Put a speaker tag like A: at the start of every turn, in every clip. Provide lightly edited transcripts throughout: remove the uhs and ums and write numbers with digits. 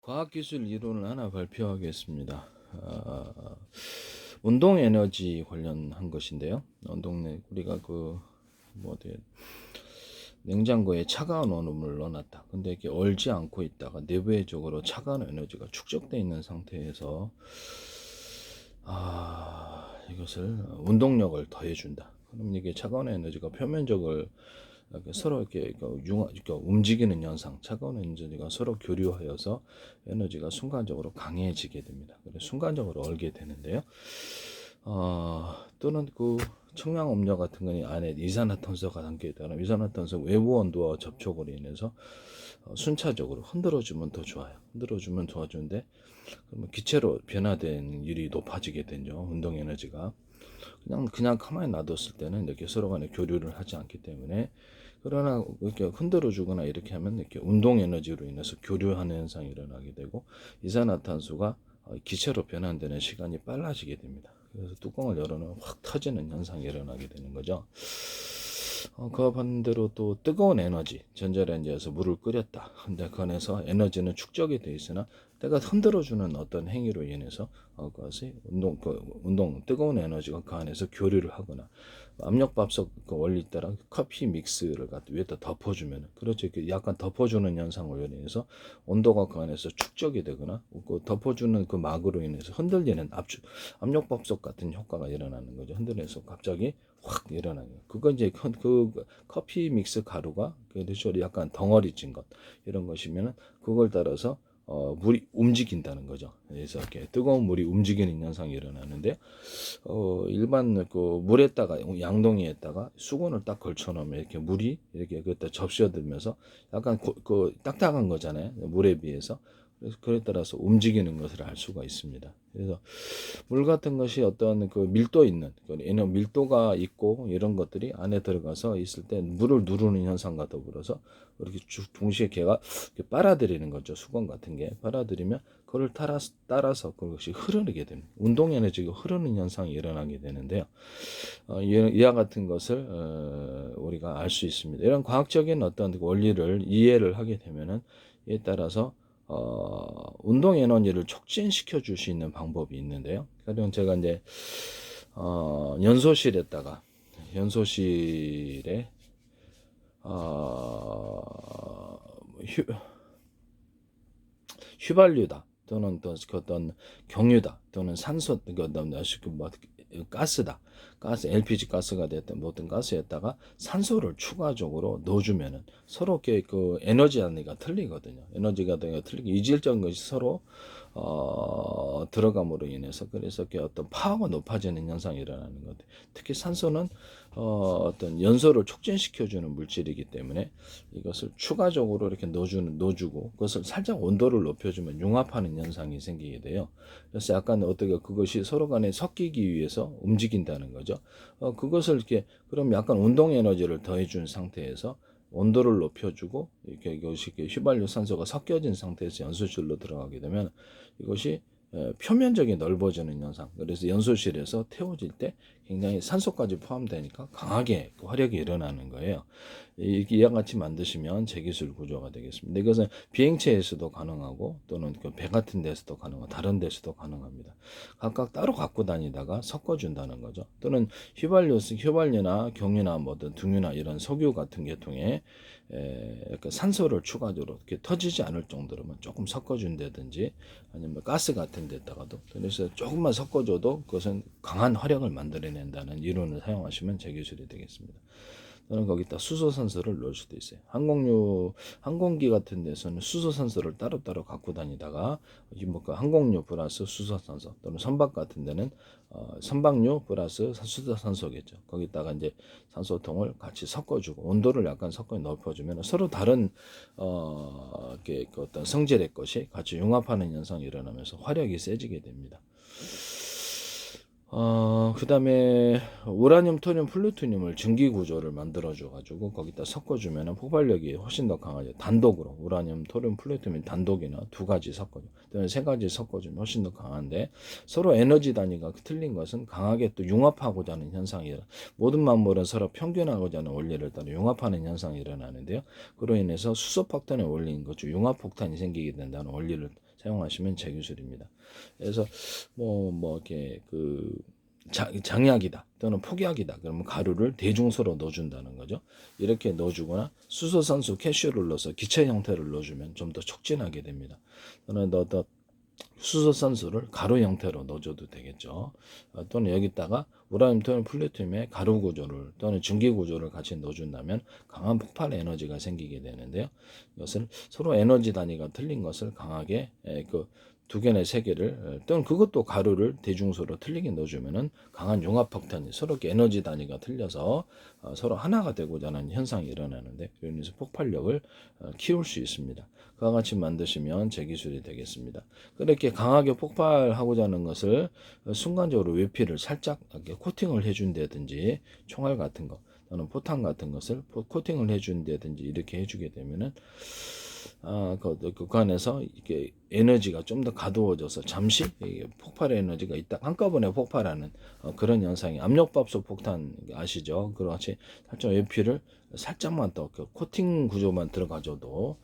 A: 과학기술 이론을 하나 발표하겠습니다. 운동 에너지 관련한 것인데요. 우리가 냉장고에 차가운 얼음을 넣어놨다. 근데 이게 얼지 않고 있다가 내부적으로 차가운 에너지가 축적되어 있는 상태에서 이것을 운동력을 더해준다. 그럼 이게 차가운 에너지가 표면적을 서로 이렇게 움직이는 현상, 차가운 에너지가 서로 교류하여서 에너지가 순간적으로 강해지게 됩니다. 그래서 순간적으로 얼게 되는데요. 또는 청량 음료 같은 거는 안에 이산화탄소가 담겨 있다면 이산화탄소 외부 온도와 접촉으로 인해서 순차적으로 흔들어주면 더 좋아요. 흔들어주면 좋아지는데 그러면 기체로 변화된 일이 높아지게 되죠. 운동 에너지가 그냥 가만히 놔뒀을 때는 이렇게 서로 간에 교류를 하지 않기 때문에, 그러나 이렇게 흔들어 주거나 이렇게 하면 이렇게 운동 에너지로 인해서 교류하는 현상이 일어나게 되고 이산화탄소가 기체로 변환되는 시간이 빨라지게 됩니다. 그래서 뚜껑을 열어놓으면 확 터지는 현상이 일어나게 되는 거죠. 그 반대로 또 뜨거운 에너지, 전자레인지에서 물을 끓였다. 근데 그 안에서 에너지는 축적이 되어 있으나 때가 흔들어주는 어떤 행위로 인해서 그것이 뜨거운 에너지가 그 안에서 교류를 하거나 압력밥솥 그 원리 따라 커피 믹스를 위에다 덮어주면, 그렇죠, 약간 덮어주는 현상으로 인해서 온도가 그 안에서 축적이 되거나 그 덮어주는 그 막으로 인해서 흔들리는 압력밥솥 같은 효과가 일어나는 거죠. 흔들려서 갑자기 확 일어나요. 그건 이제 그 커피 믹스 가루가 그렇죠, 약간 덩어리진 것 이런 것이면은 그걸 따라서 물이 움직인다는 거죠. 그래서 이렇게 뜨거운 물이 움직이는 현상이 일어나는데, 일반 물에다가 양동이에다가 수건을 딱 걸쳐놓으면 이렇게 물이 이렇게 그때 접시어들면서 약간 딱딱한 거잖아요. 물에 비해서. 그래서 그에 따라서 움직이는 것을 알 수가 있습니다. 그래서 물 같은 것이 어떤 밀도 있는 밀도가 있고 이런 것들이 안에 들어가서 있을 때 물을 누르는 현상과 더불어서 이렇게 동시에 걔가 빨아들이는 거죠. 수건 같은 게 빨아들이면 그걸 따라서 그것이 흐르게 되는 운동 에너지가 흐르는 현상이 일어나게 되는데요. 이와 같은 것을 우리가 알 수 있습니다. 이런 과학적인 어떤 원리를 이해를 하게 되면은 이에 따라서 운동 에너지를 촉진시켜 줄 수 있는 방법이 있는데요. 그럼 제가 이제 연소실에 휘발유다 또는 또 어떤 경유다 또는 산소 가스다, LPG 가스가 됐든 모든 가스에다가 산소를 추가적으로 넣어주면은 서로 그 에너지 단위가 틀리거든요. 에너지가 틀리게 이질적인 것이 서로 들어감으로 인해서 그래서 어떤 파워가 높아지는 현상이 일어나는 것. 특히 산소는 어떤 연소를 촉진시켜주는 물질이기 때문에 이것을 추가적으로 이렇게 넣어주고 그것을 살짝 온도를 높여주면 융합하는 현상이 생기게 돼요. 그래서 약간 어떻게 그것이 서로 간에 섞이기 위해서 움직인다는 거죠. 그것을 이렇게 그럼 약간 운동 에너지를 더해준 상태에서 온도를 높여주고 이것이 휘발유 산소가 섞여진 상태에서 연소실로 들어가게 되면 이것이 표면적이 넓어지는 현상. 그래서 연소실에서 태워질 때 굉장히 산소까지 포함되니까 강하게 화력이 일어나는 거예요. 이와 같이 만드시면 제기술 구조가 되겠습니다. 이것은 비행체에서도 가능하고 또는 배 같은 데서도 가능하고 다른 데서도 가능합니다. 각각 따로 갖고 다니다가 섞어준다는 거죠. 또는 휘발유나 경유나 뭐든 등유나 이런 석유 같은 계통에 산소를 추가적으로 이렇게 터지지 않을 정도로만 조금 섞어준다든지 아니면 가스 같은 데다가도 그래서 조금만 섞어줘도 그것은 강한 화력을 만들어낸다는 이론을 사용하시면 제기술이 되겠습니다. 또는 거기다 수소산소를 넣을 수도 있어요. 항공기 같은 데서는 수소산소를 따로따로 갖고 다니다가 항공유 플러스 수소산소, 또는 선박 같은 데는 선박유 플러스 수소산소겠죠. 거기다가 이제 산소통을 같이 섞어주고 온도를 약간 섞어 넓혀주면 서로 다른 어떤 성질의 것이 같이 융합하는 현상이 일어나면서 화력이 세지게 됩니다. 그 다음에 우라늄, 토륨, 플루토늄을 증기 구조를 만들어줘 가지고 거기다 섞어주면 폭발력이 훨씬 더 강하죠. 단독으로 우라늄, 토륨, 플루토늄 단독이나 두 가지 섞어줘, 또는 세 가지 섞어주면 훨씬 더 강한데, 서로 에너지 단위가 틀린 것은 강하게 또 융합하고자 하는 현상이라 모든 만물은 서로 평균하고자 하는 원리를 따라 융합하는 현상이 일어나는데요. 그로 인해서 수소폭탄의 원리인 거죠. 융합폭탄이 생기게 된다는 원리를 사용하시면 제 기술입니다. 그래서 이렇게 장약이다 또는 폭약이다 그러면 가루를 대중소로 넣어준다는 거죠. 이렇게 넣어주거나 수소산소 캐슈를 넣어서 기체 형태를 넣어주면 좀 더 촉진하게 됩니다. 또는 수소산소를 가루 형태로 넣어줘도 되겠죠. 또는 여기다가 우라늄 또는 플루토늄의 가루 구조를 또는 증기 구조를 같이 넣어준다면 강한 폭발 에너지가 생기게 되는데요. 이것을 서로 에너지 단위가 틀린 것을 강하게 두 개나 세 개를 또는 그것도 가루를 대중소로 틀리게 넣어주면은 강한 융합폭탄이 서로 에너지 단위가 틀려서 서로 하나가 되고자 하는 현상이 일어나는데 그래서 폭발력을 키울 수 있습니다. 그와 같이 만드시면 제 기술이 되겠습니다. 그렇게 강하게 폭발하고자 하는 것을 순간적으로 외피를 살짝 이렇게 코팅을 해준다든지 총알 같은 거 또는 포탄 같은 것을 코팅을 해준다든지 이렇게 해주게 되면은 그 안에서 이게 에너지가 좀 더 가두어져서 잠시 폭발의 에너지가 있다 한꺼번에 폭발하는 그런 현상이 압력밥솥 폭탄 아시죠? 그렇지 살짝 외피를 살짝만 더 코팅 구조만 들어가줘도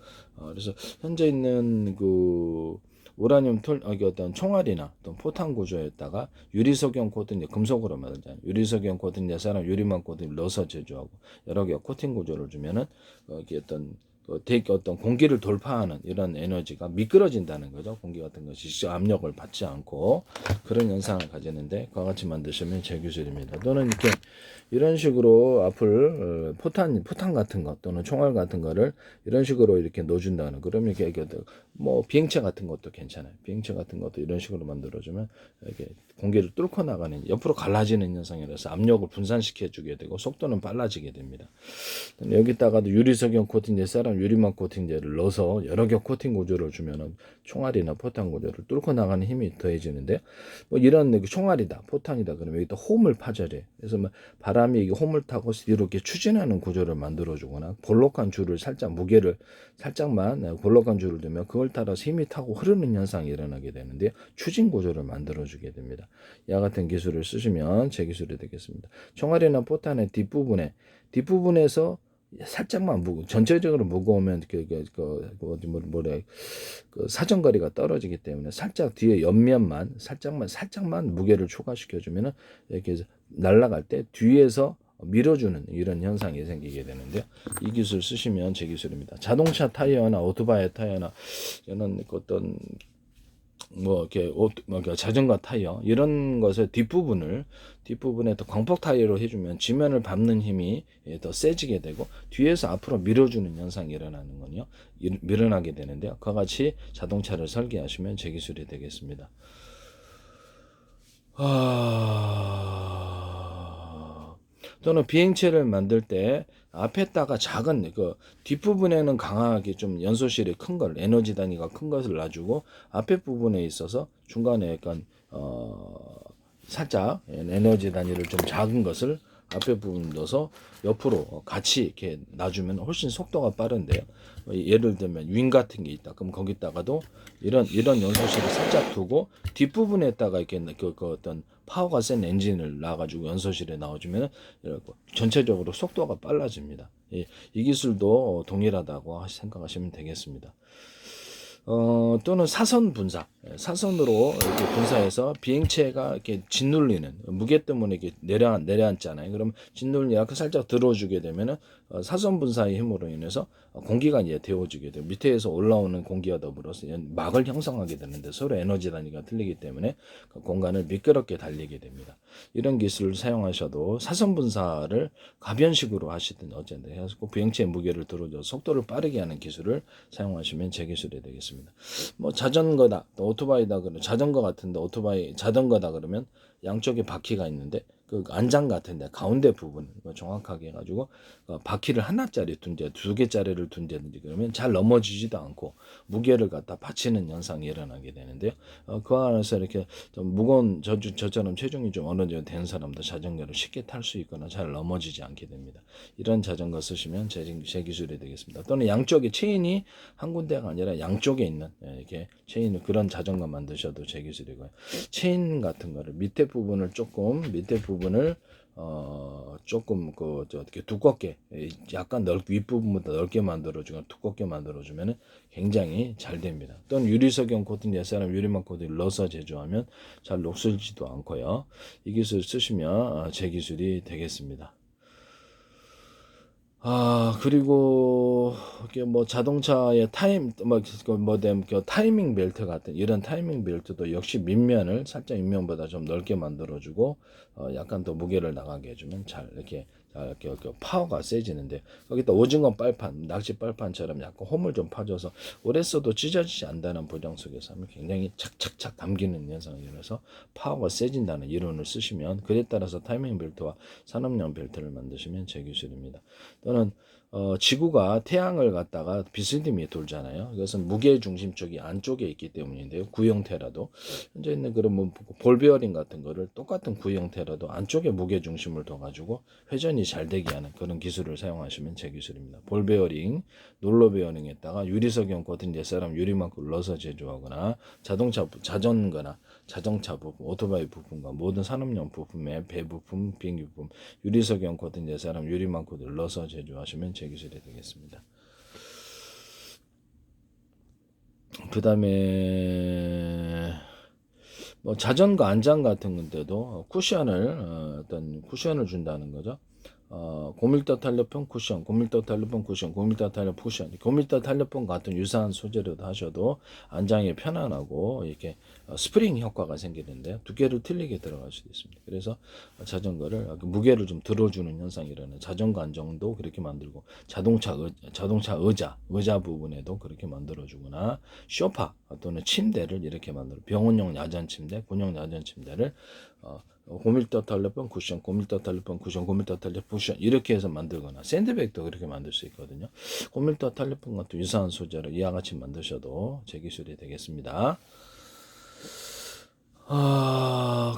A: 그래서 현재 있는 그 우라늄 어떤 총알이나 어떤 포탄 구조에다가 유리석영 코팅 금속으로 만들잖아요. 유리석영 코팅 사람 유리만 코팅을 넣어서 제조하고 여러 개 코팅 구조를 주면은 이게 어떤 공기를 돌파하는 이런 에너지가 미끄러진다는 거죠. 공기 같은 것이 직접 압력을 받지 않고 그런 현상을 가지는데 그와 같이 만드시면 제 기술입니다. 또는 이렇게 이런 식으로 앞을 포탄 같은 것 또는 총알 같은 거를 이런 식으로 이렇게 넣어준다는 그러면 이렇게 비행체 같은 것도 괜찮아요. 비행체 같은 것도 이런 식으로 만들어주면 이렇게 공기를 뚫고 나가는 옆으로 갈라지는 현상이라서 압력을 분산시켜 주게 되고 속도는 빨라지게 됩니다. 여기다가도 유리석영 코팅제 사람 유리막 코팅제를 넣어서 여러 개 코팅 구조를 주면은 총알이나 포탄 구조를 뚫고 나가는 힘이 더해지는데 이런 총알이다 포탄이다 그러면 여기다 홈을 파절해. 그래서 바람이 이게 홈을 타고 이렇게 추진하는 구조를 만들어주거나 볼록한 줄을 살짝 무게를 살짝만 볼록한 줄을 두면 그걸 따라서 힘이 타고 흐르는 현상이 일어나게 되는데 추진 구조를 만들어주게 됩니다. 이와 같은 기술을 쓰시면 제 기술이 되겠습니다. 총알이나 포탄의 뒷부분에서 살짝만 전체적으로 무거우면 사정거리가 떨어지기 때문에 살짝 뒤에 옆면만 살짝만 무게를 초과시켜 주면은 이렇게 날아갈 때 뒤에서 밀어주는 이런 현상이 생기게 되는데요. 이 기술 쓰시면 제 기술입니다. 자동차 타이어나 오토바이 타이어나 이런 어떤 이렇게 자전거 타이어 이런 것의 뒷부분에 더 광폭 타이어로 해주면 지면을 밟는 힘이 더 세지게 되고 뒤에서 앞으로 밀어주는 현상이 일어나게 되는데요. 그와 같이 자동차를 설계하시면 제 기술이 되겠습니다. 또는 비행체를 만들 때 앞에다가 작은 뒷부분에는 강하게 좀 연소실이 큰 걸 에너지 단위가 큰 것을 놔주고 앞에 부분에 있어서 중간에 약간 살짝 에너지 단위를 좀 작은 것을 앞에 부분 넣어서 옆으로 같이 이렇게 놔주면 훨씬 속도가 빠른데요. 예를 들면 윙 같은 게 있다. 그럼 거기다가도 이런 연소실을 살짝 두고 뒷부분에다가 이렇게 어떤 파워가 센 엔진을 놔가지고 연소실에 넣어주면 전체적으로 속도가 빨라집니다. 이 기술도 동일하다고 생각하시면 되겠습니다. 또는 사선 분사, 사선으로 이렇게 분사해서 비행체가 이렇게 짓눌리는 무게 때문에 이렇게 내려앉잖아요. 그럼 짓눌리 약간 살짝 들어주게 되면은 사선 분사의 힘으로 인해서 공기가 이제 데워지게 돼요. 밑에서 올라오는 공기와 더불어서 막을 형성하게 되는데 서로 에너지 단위가 틀리기 때문에 그 공간을 미끄럽게 달리게 됩니다. 이런 기술을 사용하셔도 사선 분사를 가변식으로 하시든 어쨌든 해서 비행체의 무게를 들어줘 속도를 빠르게 하는 기술을 사용하시면 제 기술이 되겠습니다. 자전거다, 또 오토바이다 그러면 자전거 같은데 오토바이 자전거다 그러면 양쪽에 바퀴가 있는데 그 안장 같은데 가운데 부분 정확하게 해가지고 바퀴를 하나짜리 둔데 두 개짜리를 둔다든지 그러면 잘 넘어지지도 않고 무게를 갖다 받치는 현상이 일어나게 되는데요. 그 안에서 이렇게 좀 무거운 저처럼 체중이 좀 어느 정도 된 사람도 자전거를 쉽게 탈 수 있거나 잘 넘어지지 않게 됩니다. 이런 자전거 쓰시면 제 기술이 되겠습니다. 또는 양쪽에 체인이 한 군데가 아니라 양쪽에 있는 이렇게 체인을 그런 자전거 만드셔도 제 기술이고요. 체인 같은 거를 밑에 부분을 부분을 조금 어떻게 두껍게, 약간 윗부분보다 넓게 만들어주거나 두껍게 만들어주면 굉장히 잘 됩니다. 또는 유리석영 코팅 옛사람 유리막 코팅을 넣어서 제조하면 잘 녹슬지도 않고요. 이 기술 쓰시면 제 기술이 되겠습니다. 그리고 뭐 자동차의 타이밍 벨트 같은 이런 타이밍 벨트도 역시 밑면을 살짝 윗면보다 좀 넓게 만들어주고 약간 더 무게를 나가게 해주면 잘 이렇게 파워가 세지는데, 거기다 오징어 빨판, 낚시 빨판처럼 약간 홈을 좀 파줘서 오래 써도 찢어지지 않다는 보장 속에서 하면 굉장히 착착착 감기는 현상이라서 파워가 세진다는 이론을 쓰시면, 그에 따라서 타이밍 벨트와 산업용 벨트를 만드시면 제 기술입니다. 또는 지구가 태양을 갖다가 비스듬히 돌잖아요. 그것은 무게 중심 쪽이 안쪽에 있기 때문인데요. 구형태라도 현재 있는 그런 볼 베어링 같은 거를 똑같은 구형태라도 안쪽에 무게 중심을 둬가지고 회전이 잘 되게 하는 그런 기술을 사용하시면 제 기술입니다. 볼 베어링, 롤러 베어링에다가 유리석영 코팅 옛사람 유리막을 넣어서 제조하거나 자전거나 자동차 부품, 오토바이 부품과 모든 산업용 부품의 배 부품, 비행기 부품, 유리석영 코팅 옛사람 유리막을 넣어서 제조하시면 제 기술이 되겠습니다. 그 다음에 뭐 자전거 안장 같은 건데도 어떤 쿠션을 준다는 거죠. 고밀도 탄력폰 쿠션, 고밀도 탄력폰 쿠션, 고밀도 탄력 쿠션, 고밀도 탄력폰 같은 유사한 소재로도 하셔도 안장이 편안하고 이렇게 스프링 효과가 생기는데 두께를 틀리게 들어갈 수도 있습니다. 그래서 자전거를 무게를 좀 들어주는 현상이라는 자전거 안정도 그렇게 만들고, 자동차 의자 부분에도 그렇게 만들어주거나, 소파 또는 침대를 이렇게 만들어, 병원용 야전 침대, 군용 야전 침대를 고밀도 탄력폰 쿠션, 고밀도 탄력폰 쿠션, 고밀도 탄력 쿠션 이렇게 해서 만들거나, 샌드백도 그렇게 만들 수 있거든요. 고밀도 탄력폰 같은 유사한 소재로 이와 같이 만드셔도 제 기술이 되겠습니다.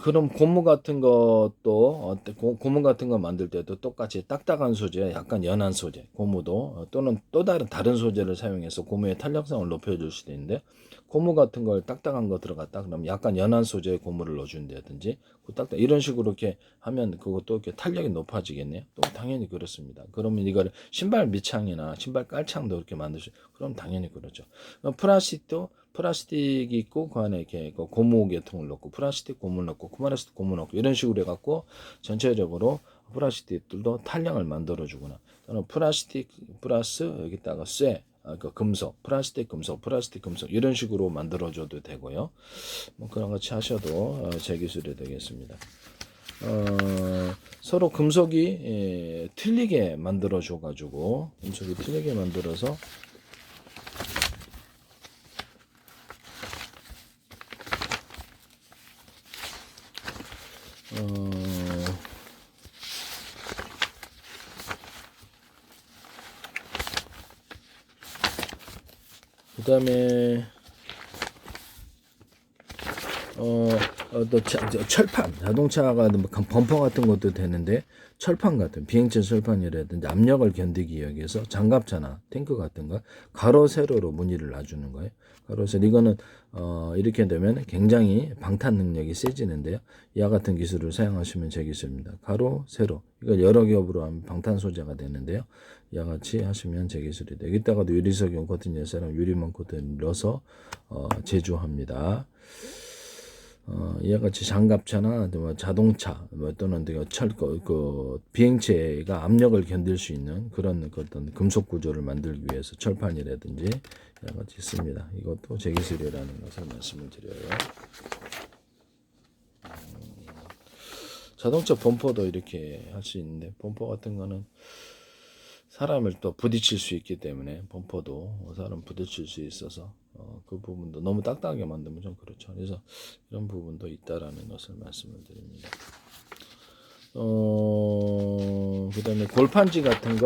A: 그럼 고무 같은 것도 고무 같은 거 만들 때도 똑같이 딱딱한 소재, 약간 연한 소재, 고무도 또는 또 다른 소재를 사용해서 고무의 탄력성을 높여줄 수도 있는데, 고무 같은 걸 딱딱한 거 들어갔다 그러면 약간 연한 소재의 고무를 넣어준다든지 이런 식으로 이렇게 하면 그것도 이렇게 탄력이 높아지겠네요. 또 당연히 그렇습니다. 그러면 이걸 신발 밑창이나 신발 깔창도 이렇게 그럼 당연히 그렇죠. 플라스틱이 있고 그 안에 이렇게 고무 계통을 넣고 플라스틱 고무를 넣고 플라스틱 고무 넣고 이런 식으로 해갖고 전체적으로 플라스틱들도 탄력을 만들어주거나, 또는 플라스틱 플러스 여기다가 금속, 플라스틱 금속 이런 식으로 만들어줘도 되고요. 뭐 그런 같이 하셔도 제 기술이 되겠습니다. 서로 금속이 틀리게 만들어줘가지고 금속이 틀리게 만들어서 그 다음에 또 철판, 자동차가 뭐 범퍼 같은 것도 되는데, 철판 같은 비행체 철판이라든지 압력을 견디기 위해서 장갑차나 탱크 같은 거 가로 세로로 무늬를 놔주는 거예요. 가로 세로, 이거는 이렇게 되면 굉장히 방탄 능력이 세지는데요. 이와 같은 기술을 사용하시면 제 기술입니다. 가로 세로, 이거 여러 겹으로 하면 방탄 소재가 되는데요. 이와 같이 하시면 제 기술이 돼요. 여기다가도 유리석영 코팅 옛사람 유리망 코팅을 넣어서 제조합니다. 이와 같이 장갑차나 자동차 또는 비행체가 압력을 견딜 수 있는 그런 어떤 금속 구조를 만들기 위해서 철판이라든지 이와 같이 씁니다. 이것도 제 기술이라는 것을 말씀을 드려요. 자동차 범퍼도 이렇게 할 수 있는데, 범퍼 같은 거는 사람을 또 부딪힐 수 있기 때문에 범퍼도 사람 부딪힐 수 있어서 그 부분도 너무 딱딱하게 만들면 좀 그렇죠. 그래서 이런 부분도 있다라는 것을 말씀을 드립니다. 그 다음에 골판지 같은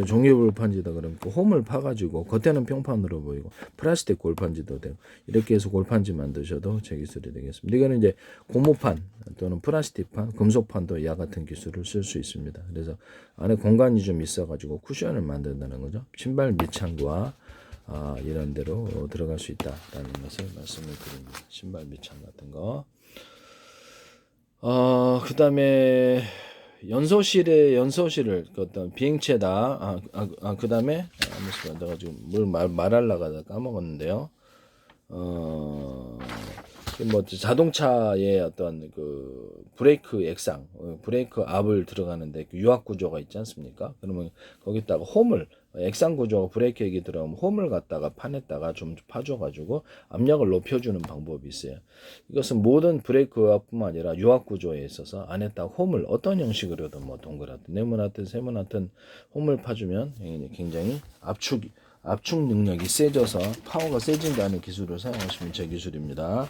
A: 종이 골판지다 그러면 그 홈을 파가지고 겉에는 평판으로 보이고 플라스틱 골판지도 되고, 이렇게 해서 골판지 만드셔도 제 기술이 되겠습니다. 이거는 이제 고무판 또는 플라스틱판, 금속판도 이와 같은 기술을 쓸 수 있습니다. 그래서 안에 공간이 좀 있어가지고 쿠션을 만든다는 거죠. 신발 밑창과 이런 데로 들어갈 수 있다라는 것을 말씀을 드립니다. 신발 밑창 같은 거. 그다음에 연소실을 그 어떤 비행체다. 그다음에 잠시만 내가 지금 뭘 말하려고 하다 까먹었는데요. 어, 뭐 자동차의 어떤 그 브레이크 액상, 브레이크 압을 들어가는데 그 유압 구조가 있지 않습니까? 그러면 거기다가 홈을 액상 구조가 브레이크 액이 들어가면 홈을 갖다가 판에다가 좀 파줘가지고 압력을 높여주는 방법이 있어요. 이것은 모든 브레이크뿐만 아니라 유압 구조에 있어서 안에다 홈을 어떤 형식으로든 뭐 동그랗든 네모나든 세모나든 홈을 파주면 굉장히 압축 능력이 세져서 파워가 세진다는 기술을 사용하시면 제 기술입니다.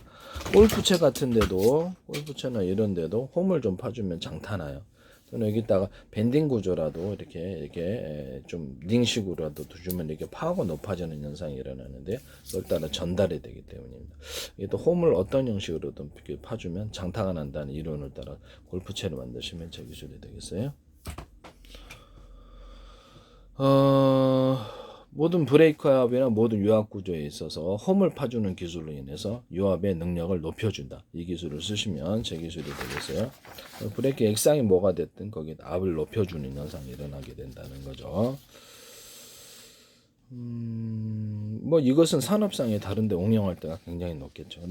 A: 골프채 같은 데도 골프채나 이런 데도 홈을 좀 파주면 장타나요. 또는 여기다가 밴딩 구조라도 이렇게 좀 링식으로라도 두주면 이렇게 파워가 높아지는 현상이 일어나는데 그걸 따라 전달이 되기 때문입니다. 이게 또 홈을 어떤 형식으로든 이렇게 파주면 장타가 난다는 이론을 따라 골프채를 만드시면 제 기술이 되겠어요. 모든 브레이크 압이나 모든 유압 구조에 있어서 홈을 파주는 기술로 인해서 유압의 능력을 높여준다. 이 기술을 쓰시면 제 기술이 되겠어요. 브레이크 액상이 뭐가 됐든 거기에 압을 높여주는 현상이 일어나게 된다는 거죠. 뭐 이것은 산업상에 다른데 응용할 때가 굉장히 높겠죠.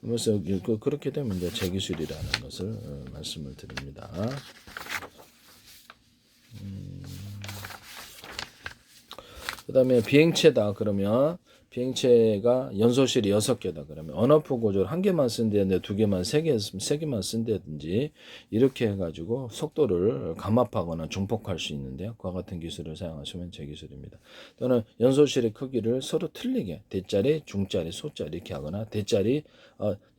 A: 그래서 그렇게 되면 이제 제 기술이라는 것을 말씀을 드립니다. 그 다음에 비행체다 그러면 비행체가 연소실이 6개다 그러면 언어프 구조를 한 개만 쓴다든지 두 개만 세 개만 쓴다든지 이렇게 해가지고 속도를 감압하거나 중폭할 수 있는데요. 그와 같은 기술을 사용하시면 제 기술입니다. 또는 연소실의 크기를 서로 틀리게 대짜리, 중짜리, 소짜리 이렇게 하거나 대짜리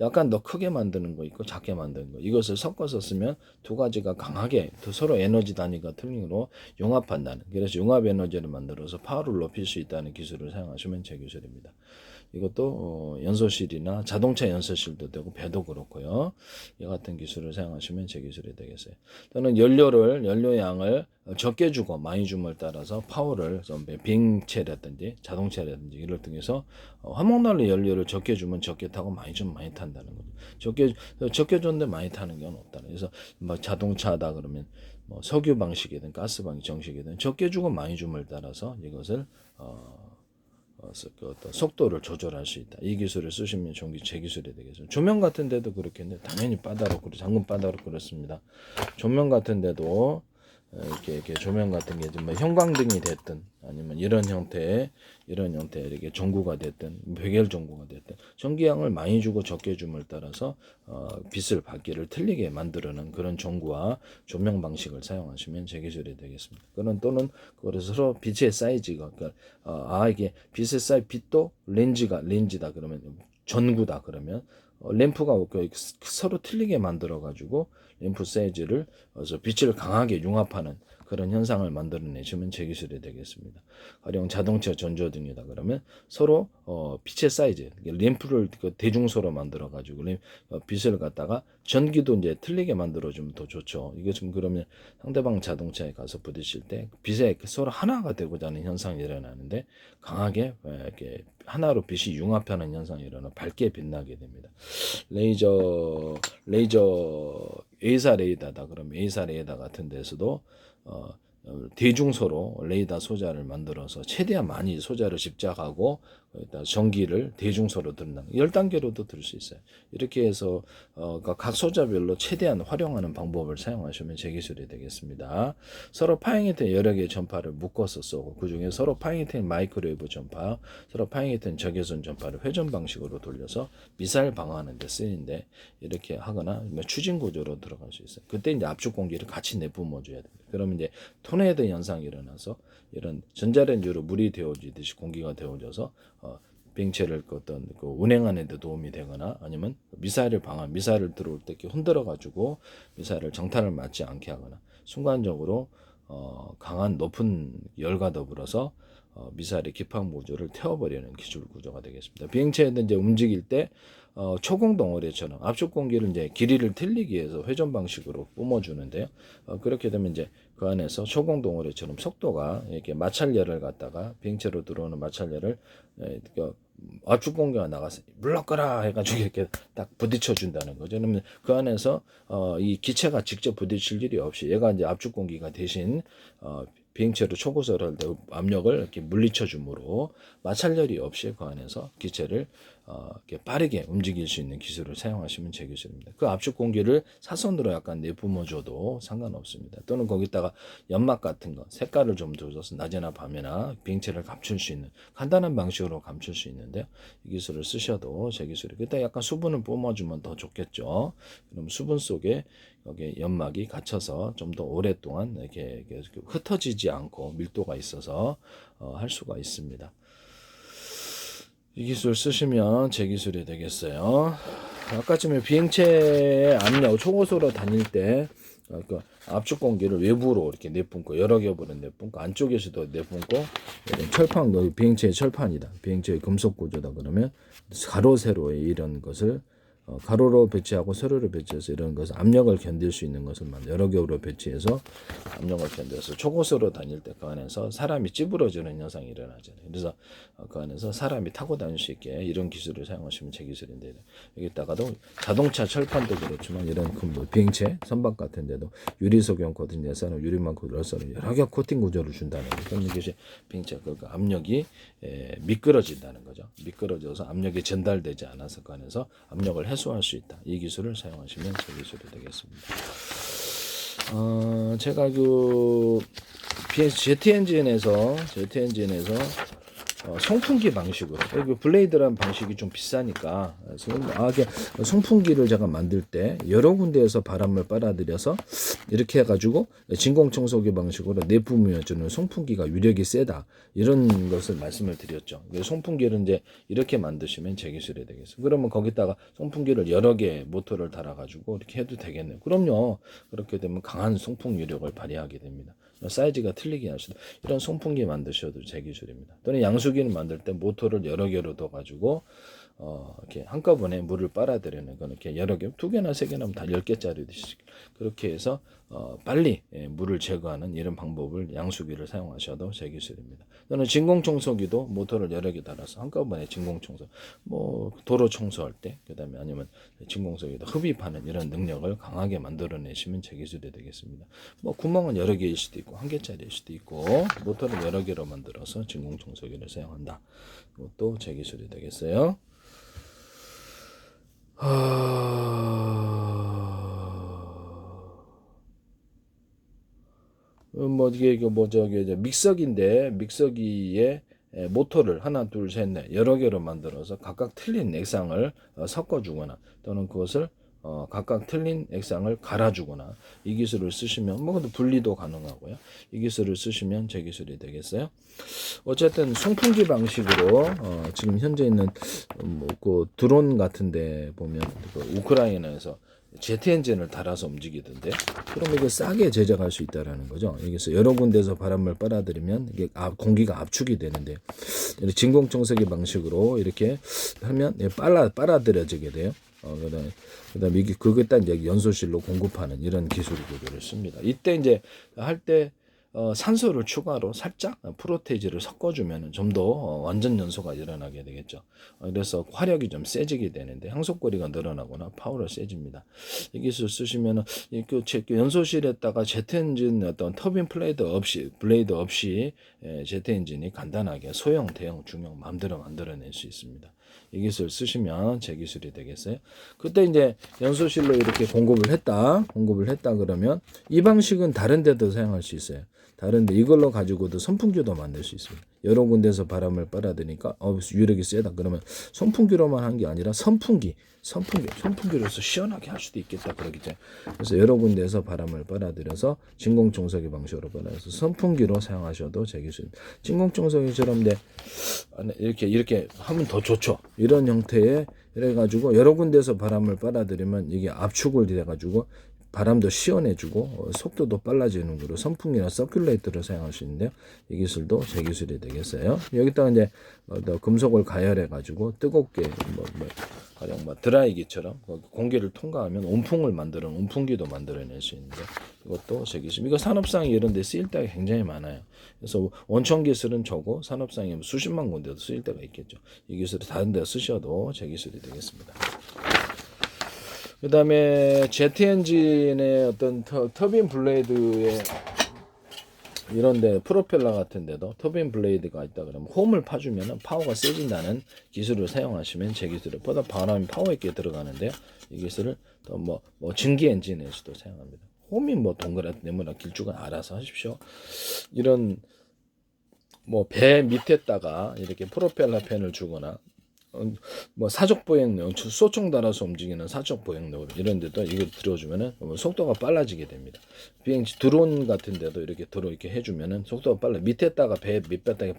A: 약간 더 크게 만드는 거 있고 작게 만드는 거 이것을 섞어서 쓰면 두 가지가 강하게 서로 에너지 단위가 틀린 거로 융합한다는 그래서 융합 에너지를 만들어서 파워를 높일 수 있다는 기술을 사용하시면 제 기술입니다. 이것도 연소실이나 자동차 연소실도 되고 배도 그렇고요. 이 같은 기술을 사용하시면 제 기술이 되겠어요. 또는 연료 양을 적게 주고 많이 줌을 따라서 파워를 비행체라든지 자동차라든지 이를 통해서 화목난로 연료를 적게 주면 적게 타고 많이 주면 많이 탄다는 거죠. 적게 줬는데 많이 타는 경우는 없다는. 그래서 막 자동차다 그러면 뭐 석유 방식이든 가스 방식 정식이든 적게 주고 많이 줌을 따라서 이것을 그 어떤 속도를 조절할 수 있다. 이 기술을 쓰시면 제 기술이 되겠죠. 조명 같은 데도 그렇겠는데 당연히 바다로 잠금 바다로 그렇습니다. 조명 같은 데도 이렇게 조명 같은 게 뭐 형광등이 됐든 아니면 이런 형태의 이렇게 전구가 됐든 백열 전구가 됐든 전기양을 많이 주고 적게 줌을 따라서 빛을 받기를 틀리게 만들어낸 그런 전구와 조명 방식을 사용하시면 제 기술이 되겠습니다. 또는 그래서 서로 빛의 사이즈가 그러니까 이게 빛의 사이즈 빛도 렌즈다 그러면 전구다 그러면 램프가 서로 틀리게 만들어 가지고 램프 사이즈를 빛을 강하게 융합하는 그런 현상을 만들어내시면 제 기술이 되겠습니다. 가령 자동차 전조등이다 그러면 서로 빛의 사이즈, 램프를 대중소로 만들어 가지고 빛을 갖다가 전기도 이제 틀리게 만들어주면 더 좋죠. 이게 좀 그러면 상대방 자동차에 가서 부딪힐 때 빛에 서로 하나가 되고자 하는 현상이 일어나는데 강하게 이렇게 하나로 빛이 융합하는 현상이 일어나 밝게 빛나게 됩니다. 레이저 A사 레이더다 그러면 A사 레이더 같은 데서도 대중소로 레이더 소자를 만들어서 최대한 많이 소자를 집착하고 전기를 대중소로 든다. 10단계로도 들 수 있어요. 이렇게 해서 각 소자별로 최대한 활용하는 방법을 사용하시면 제 기술이 되겠습니다. 서로 파잉히튼 여러 개의 전파를 묶어서 쏘고 그중에 서로 파잉히튼 마이크로웨이브 전파, 서로 파잉히튼 적외선 전파를 회전 방식으로 돌려서 미사일 방어하는 데 쓰이는데 이렇게 하거나 추진 구조로 들어갈 수 있어요. 그때 이제 압축 공기를 같이 내뿜어 줘야 됩니다. 그러면 이제 토네이도 현상이 일어나서 이런 전자레인지로 물이 데워지듯이 공기가 데워져서 비행체를 어떤 운행하는 데 도움이 되거나 아니면 미사일을 들어올 때 이렇게 흔들어 가지고 미사일을 정탄을 맞지 않게 하거나 순간적으로 강한 높은 열과 더불어서 미사일의 기판 모듈을 태워버리는 기술 구조가 되겠습니다. 비행체는 이제 움직일 때 초공 덩어리처럼 압축 공기를 이제 길이를 틀리기 위해서 회전 방식으로 뿜어주는데요. 그렇게 되면 이제 그 안에서 초공 덩어리처럼 속도가 이렇게 마찰열을 갖다가 비행체로 들어오는 마찰열을 압축 공기가 나가서 물러거라 해가지고 이렇게 딱 부딪혀 준다는 거죠. 그러면 그 안에서 이 기체가 직접 부딪힐 일이 없이 얘가 이제 압축 공기가 대신 비행체로 초고속을 할 때 압력을 이렇게 물리쳐 줌으로 마찰열이 없이 그 안에서 기체를 이렇게 빠르게 움직일 수 있는 기술을 사용하시면 제 기술입니다. 그 압축 공기를 사선으로 약간 내뿜어줘도 상관없습니다. 또는 거기다가 연막 같은 거 색깔을 좀 줘서 낮이나 밤이나 비행체를 감출 수 있는 간단한 방식으로 감출 수 있는데 이 기술을 쓰셔도 제 기술이 그때 약간 수분을 뿜어주면 더 좋겠죠. 그럼 수분 속에 여기 연막이 갇혀서 좀 더 오랫동안 이렇게 흩어지지 않고 밀도가 있어서 할 수가 있습니다. 이 기술 쓰시면 제 기술이 되겠어요. 아까쯤에 비행체 압력 초고속으로 다닐 때 그 압축 공기를 외부로 이렇게 내뿜고 여러 겹으로 내뿜고 안쪽에서도 내뿜고 철판 비행체의 철판이다. 비행체의 금속 구조다 그러면 가로 세로의 이런 것을 가로로 배치하고 세로로 배치해서 이런 것을 압력을 견딜 수 있는 것을 여러 겹으로 배치해서 압력을 견뎌서 초고속으로 다닐 때 그 안에서 사람이 찌부러지는 현상이 일어나잖아요. 그래서 그 안에서 사람이 타고 다닐 수 있게 이런 기술을 사용하시면 제 기술인데 여기다가도 자동차 철판도 그렇지만 이런 비행체 선박 같은 데도 유리 소경 코팅 예산은 유리만 코팅해서 여러 겹 코팅 구조를 준다는 거죠. 그럼 이것이 비행체 그 압력이 미끄러진다는 거죠. 미끄러져서 압력이 전달되지 않아서 그 안에서 압력을 해소할 수 있다. 이 기술을 사용하시면 제 기술이 되겠습니다. 제가 그 제트 엔진에서 송풍기 방식으로 블레이드라는 방식이 좀 비싸니까 이게 송풍기를 제가 만들 때 여러 군데에서 바람을 빨아들여서 이렇게 해가지고 진공청소기 방식으로 내뿜어주는 송풍기가 위력이 세다 이런 것을 말씀을 드렸죠. 송풍기를 이제 이렇게 만드시면 제 기술이 되겠어요. 그러면 거기다가 송풍기를 여러 개 모터를 달아가지고 이렇게 해도 되겠네요. 그럼요. 그렇게 되면 강한 송풍 위력을 발휘하게 됩니다. 사이즈가 틀리게 하셔도 이런 송풍기 만드셔도 제 기술입니다. 또는 양수기는 만들 때 모터를 여러 개로 둬가지고 이렇게 한꺼번에 물을 빨아들이는 건 이렇게 여러 개, 2개나 3개나 하면 다 10개짜리 그렇게 해서 빨리 물을 제거하는 이런 방법을 양수기를 사용하셔도 제 기술입니다. 또는 진공청소기도 모터를 여러 개 달아서 한꺼번에 진공청소, 도로 청소할 때, 그다음에 아니면 진공청소기도 흡입하는 이런 능력을 강하게 만들어내시면 제 기술이 되겠습니다. 구멍은 여러 개일 수도 있고 한 개짜리일 수도 있고 모터를 여러 개로 만들어서 진공청소기를 사용한다. 이것도 제 기술이 되겠어요. 이게 믹서기인데 믹서기에 모터를 하나 둘 셋 넷 여러 개로 만들어서 각각 틀린 액상을 섞어주거나 또는 그것을 각각 틀린 액상을 갈아주거나 이 기술을 쓰시면 분리도 가능하고요. 이 기술을 쓰시면 제 기술이 되겠어요. 어쨌든 송풍기 방식으로 지금 현재 있는 그 드론 같은데 보면 그 우크라이나에서 제트 엔진을 달아서 움직이던데 그럼 이게 싸게 제작할 수 있다라는 거죠. 여기서 여러 군데서 바람을 빨아들이면 이게 공기가 압축이 되는데 진공청소기 방식으로 이렇게 하면 빨아들여지게 돼요. 그다음에 이게 그것도 이제 연소실로 공급하는 이런 기술 구조를 씁니다. 이때 이제 할 때 산소를 추가로 살짝 프로테이즈를 섞어주면 좀 더 완전 연소가 일어나게 되겠죠. 그래서 화력이 좀 세지게 되는데 항속거리가 늘어나거나 파워가 세집니다. 이 기술 쓰시면은 그 연소실에다가 제트 엔진 어떤 터빈 블레이드 없이 제트 엔진이 간단하게 소형, 대형, 중형 마음대로 만들어낼 수 있습니다. 이 기술 쓰시면 제 기술이 되겠어요. 그때 이제 연소실로 이렇게 공급을 했다 그러면 이 방식은 다른 데도 사용할 수 있어요. 다른데 이걸로 가지고도 선풍기도 만들 수 있습니다. 여러 군데서 바람을 빨아들이니까 유력이 세다 그러면 선풍기로만 한 게 아니라 선풍기로서 시원하게 할 수도 있겠다 그러겠죠. 그래서 여러 군데에서 바람을 빨아들여서 진공청소기 방식으로 빨아서 선풍기로 사용하셔도 제 기술입니다. 진공청소기처럼 이렇게 하면 더 좋죠. 이런 형태의 이래가지고 여러 군데서 바람을 빨아들이면 이게 압축을 돼가지고 바람도 시원해주고 속도도 빨라지는 거로 선풍기나 서큘레이터를 사용할 수 있는데요. 이 기술도 제 기술이 되겠어요. 여기다가 이제 금속을 가열해가지고 뜨겁게 가령 뭐 드라이기처럼 공기를 통과하면 온풍을 만드는 온풍기도 만들어낼 수 있는데 이것도 제 기술. 이거 산업상에 이런 데 쓰일 때가 굉장히 많아요. 그래서 원천 기술은 저고 산업상에 수십만 군데도 쓰일 때가 있겠죠. 이 기술을 다른 데 쓰셔도 제 기술이 되겠습니다. 그 다음에 제트 엔진의 어떤 터빈 블레이드에 이런데 프로펠러 같은 데도 터빈 블레이드가 있다 그러면 홈을 파주면 파워가 세진다는 기술을 사용하시면 제 기술을 보다 바람이 파워 있게 들어가는데요. 이 기술을 또 뭐 증기 엔진에서도 사용합니다. 홈이 뭐 동그랗게 네모나 길쭉은 알아서 하십시오. 이런 뭐 배 밑에다가 이렇게 프로펠러 팬을 주거나 뭐 사족 보행용 소총 달아서 움직이는 사족 보행용 이런 데도 이걸 들어주면은 속도가 빨라지게 됩니다. 비행기 드론 같은 데도 이렇게 해주면은 속도가 빨라. 밑에다가 배 밑에다가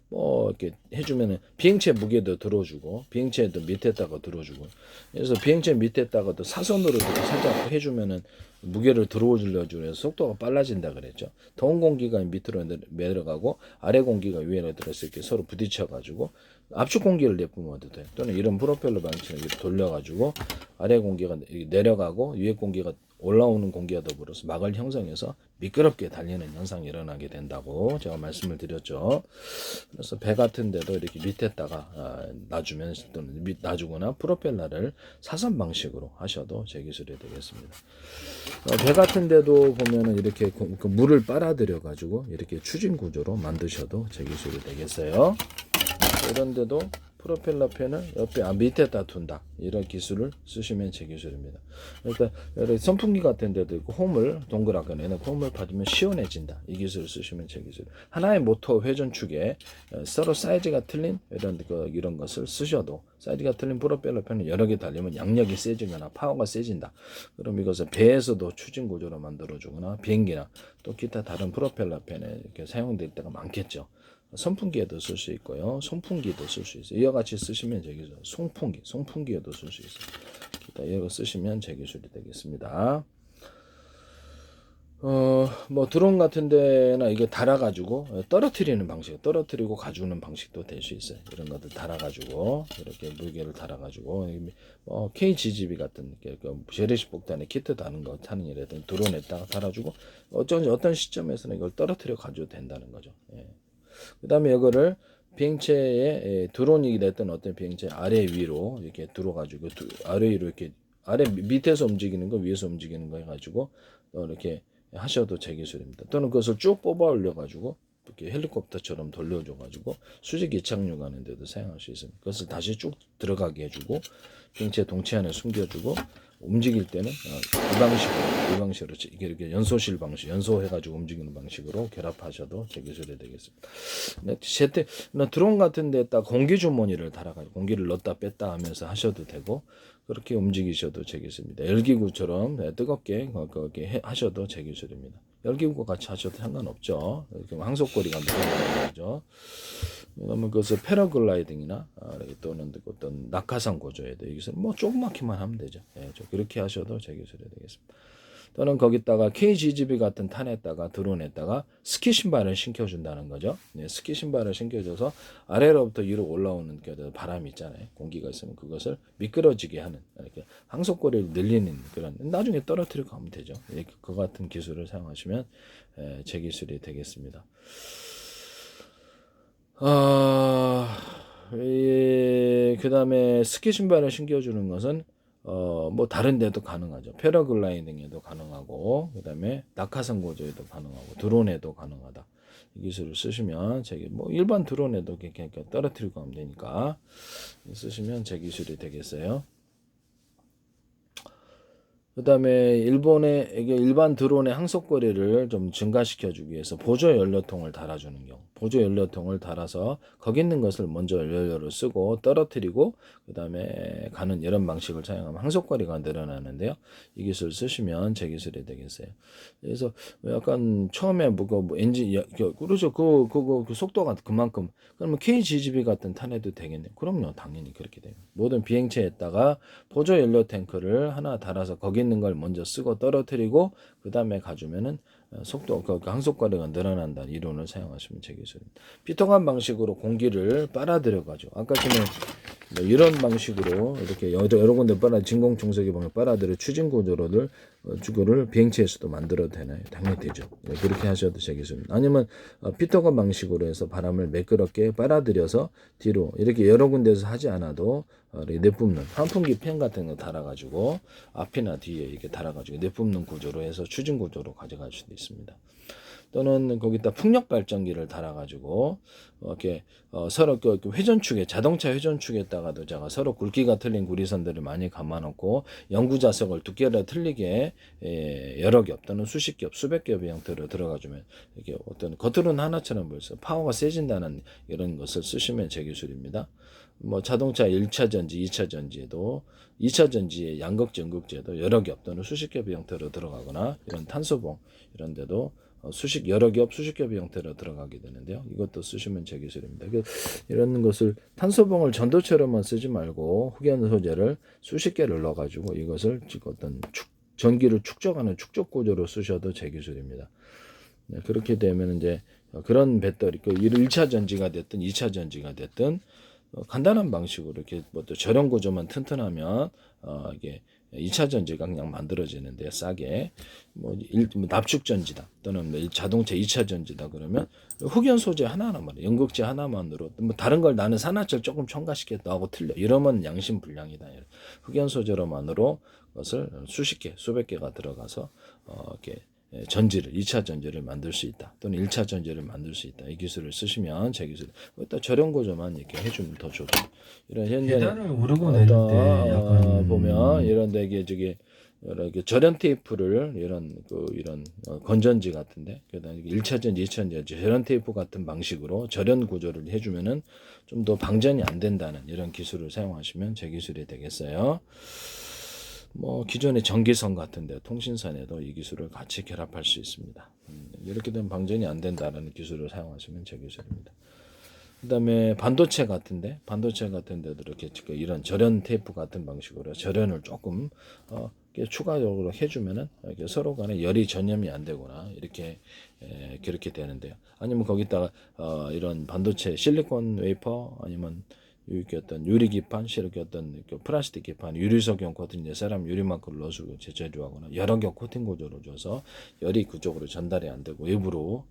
A: 뭐 이렇게 해주면은 비행체 무게도 들어주고 비행체도 밑에다가 들어주고 그래서 비행체 밑에다가도 사선으로 이렇게 살짝 해주면은 무게를 들어올려주면서 속도가 빨라진다 그랬죠. 더운 공기가 밑으로 내려가고 아래 공기가 위로 들어서 이렇게 서로 부딪혀가지고 압축 공기를 내뿜어도 돼. 또는 이런 프로펠러 방식을 돌려가지고 아래 공기가 내려가고 위에 공기가 올라오는 공기와 더불어서 막을 형성해서 미끄럽게 달리는 현상이 일어나게 된다고 제가 말씀을 드렸죠. 그래서 배 같은 데도 이렇게 밑에다가 놔주면 또는 놔주거나 프로펠러를 사선 방식으로 하셔도 제 기술이 되겠습니다. 배 같은 데도 보면은 이렇게 그 물을 빨아들여 가지고 이렇게 추진 구조로 만드셔도 제 기술이 되겠어요. 이런 데도 프로펠러 팬을 옆에 밑에다 둔다. 이런 기술을 쓰시면 제 기술입니다. 일단 선풍기 같은 데도 있고 홈을 동그랗게 내놓고 홈을 받으면 시원해진다. 이 기술을 쓰시면 제 기술. 하나의 모터 회전축에 서로 사이즈가 틀린 이런 것을 쓰셔도 사이즈가 틀린 프로펠러 팬을 여러 개 달리면 양력이 세지거나 파워가 세진다. 그럼 이것을 배에서도 추진 구조로 만들어주거나 비행기나 또 기타 다른 프로펠러 팬에 이렇게 사용될 때가 많겠죠. 선풍기에도 쓸 수 있고요. 송풍기도 쓸 수 있어요. 이와 같이 쓰시면 제 기술. 송풍기에도 쓸 수 있어요. 기타 이거 쓰시면 제 기술이 되겠습니다. 뭐 드론 같은 데나 이거 달아가지고 떨어뜨리는 방식, 떨어뜨리고 가주는 방식도 될 수 있어요. 이런 것들 달아가지고 이렇게 무게를 달아가지고 KGGB 같은 재래식 폭탄에 키트 다는 거 타는 일이든 드론에다가 달아주고 어떤 시점에서는 이걸 떨어뜨려 가줘도 된다는 거죠. 예. 그 다음에 이거를 비행체에 드론이 됐던 어떤 비행체 아래 위로 이렇게 들어가지고 아래 위로 이렇게 아래 밑에서 움직이는 거 위에서 움직이는 거 해가지고 이렇게 하셔도 제 기술입니다. 또는 그것을 쭉 뽑아 올려가지고 이렇게 헬리콥터처럼 돌려줘가지고 수직 이착륙하는 데도 사용할 수 있습니다. 그것을 다시 쭉 들어가게 해주고 비행체 동체 안에 숨겨주고 움직일 때는 이 방식으로 이렇게 연소실 방식, 연소해가지고 움직이는 방식으로 결합하셔도 제 기술이 되겠습니다. 드론 같은 데다 공기 주머니를 달아가지고 공기를 넣었다 뺐다 하면서 하셔도 되고 그렇게 움직이셔도 제 기술입니다. 열기구처럼 뜨겁게 그렇게 하셔도 제 기술입니다. 열기구와 같이 하셔도 상관없죠. 이렇게 항속거리가 늘어나는 거죠. 그러면 그것을 패러글라이딩이나 또는 어떤 낙하산 구조에도 여기서 뭐 조그맣게만 하면 되죠. 예, 그렇게 하셔도 제 기술이 되겠습니다. 또는 거기다가 KGGB 같은 탄에다가 드론에다가 스키 신발을 신겨준다는 거죠. 네, 스키 신발을 신겨줘서 아래로부터 위로 올라오는 바람이 있잖아요. 공기가 있으면 그것을 미끄러지게 하는 이렇게 항속거리를 늘리는 그런 나중에 떨어뜨리고 가면 되죠. 이렇게 그 같은 기술을 사용하시면 제 기술이 되겠습니다. 그 다음에 스키 신발을 신겨주는 것은 뭐 다른 데도 가능하죠. 패러글라이딩에도 가능하고 그 다음에 낙하산 구조에도 가능하고 드론에도 가능하다. 이 기술을 쓰시면 뭐 일반 드론에도 그냥 떨어뜨리고 하면 되니까 쓰시면 제 기술이 되겠어요. 그 다음에 이게 일반 드론의 항속거리를 좀 증가시켜주기 위해서 보조 연료통을 달아주는 경우 보조 연료통을 달아서 거기 있는 것을 먼저 연료를 쓰고 떨어뜨리고 그 다음에 가는 이런 방식을 사용하면 항속거리가 늘어나는데요. 이 기술을 쓰시면 제 기술이 되겠어요. 그래서 약간 처음에 엔진 그렇죠. 그 속도가 그만큼 그러면 KGGB 같은 탄해도 되겠네요. 그럼요. 당연히 그렇게 돼요. 모든 비행체에다가 보조 연료 탱크를 하나 달아서 거기 있는 걸 먼저 쓰고 떨어뜨리고 그 다음에 가주면은 속도, 그 항속거리가 늘어난다는 이론을 사용하시면 되겠습니다. 피터간 방식으로 공기를 빨아들여가지고, 아까 전에 뭐 이런 방식으로 이렇게 여러 군데 진공청소기 방에 빨아들여 추진 구조를 주거를 비행체에서도 만들어도 되나요? 당연히 되죠. 네, 그렇게 하셔도 되겠습니다. 아니면 피터건 방식으로 해서 바람을 매끄럽게 빨아들여서 뒤로 이렇게 여러 군데서 하지 않아도 내뿜는 환풍기 팬 같은 거 달아가지고 앞이나 뒤에 이렇게 달아가지고 내뿜는 구조로 해서 추진 구조로 가져갈 수도 있습니다. 또는 거기다 풍력 발전기를 달아가지고 이렇게 서로 그 회전축에 자동차 회전축에다가도 제가 서로 굵기가 틀린 구리선들을 많이 감아놓고 연구 자석을 두께가 틀리게 여러 겹 또는 수십 겹, 수백 겹의 형태로 들어가주면 이게 어떤 겉으로는 하나처럼 보여서 파워가 세진다는 이런 것을 쓰시면 제 기술입니다. 뭐 자동차 1차 전지, 2차 전지에도 2차 전지의 양극재, 음극재도 여러 겹 또는 수십 겹의 형태로 들어가거나 이런 탄소봉 이런 데도 여러 겹, 수십 겹의 형태로 들어가게 되는데요. 이것도 쓰시면 제 기술입니다. 이런 것을 탄소봉을 전도체로만 쓰지 말고 흑연 소재를 수십 개를 넣어가지고 이것을 어떤 전기를 축적하는 축적 구조로 쓰셔도 제 기술입니다. 네, 그렇게 되면 이제 그런 배터리, 1차 전지가 됐든 2차 전지가 됐든 간단한 방식으로 이렇게 또 저렴 구조만 튼튼하면 이게 2차 전지가 그냥 만들어지는데 싸게 뭐 납축 전지다 또는 자동차 2차 전지다 그러면 흑연 소재 하나하나만 연극재 하나만으로 뭐 다른 걸 나는 산화철 조금 첨가시켰다 하고 틀려 이러면 양심불량이다. 흑연 소재로만으로 것을 수십 개 수백 개가 들어가서 이렇게 전지를 2차 전지를 만들 수 있다 또는 1차 전지를 만들 수 있다 이 기술을 쓰시면 제 기술 또 저렴 구조만 이렇게 해주면 더 좋죠. 이런 현재
B: 계단을 오르고 내릴 때 약간
A: 보면 이런 데게 저기 이렇게 절연 테이프를 이런 건전지 같은데 그다음에 1차 전지, 2차 전지 절연 테이프 같은 방식으로 절연 구조를 해주면은 좀 더 방전이 안 된다는 이런 기술을 사용하시면 제 기술이 되겠어요. 뭐 기존의 전기선 같은데 통신선에도 이 기술을 같이 결합할 수 있습니다. 이렇게 되면 방전이 안 된다는 기술을 사용하시면 제 기술입니다. 그다음에 반도체 같은데도 이렇게 이런 절연 테이프 같은 방식으로 절연을 조금 추가적으로 해주면은 이렇게 서로 간에 열이 전염이 안 되거나 이렇게 그렇게 되는데요. 아니면 거기다가 이런 반도체 실리콘 웨이퍼 아니면 이렇게 어떤 유리 기판, 이렇게 어떤 플라스틱 기판, 유리석용 코팅, 사람 유리만큼 넣어주고 제조하거나 여러 겹 코팅 구조로 줘서 열이 그쪽으로 전달이 안 되고 외부로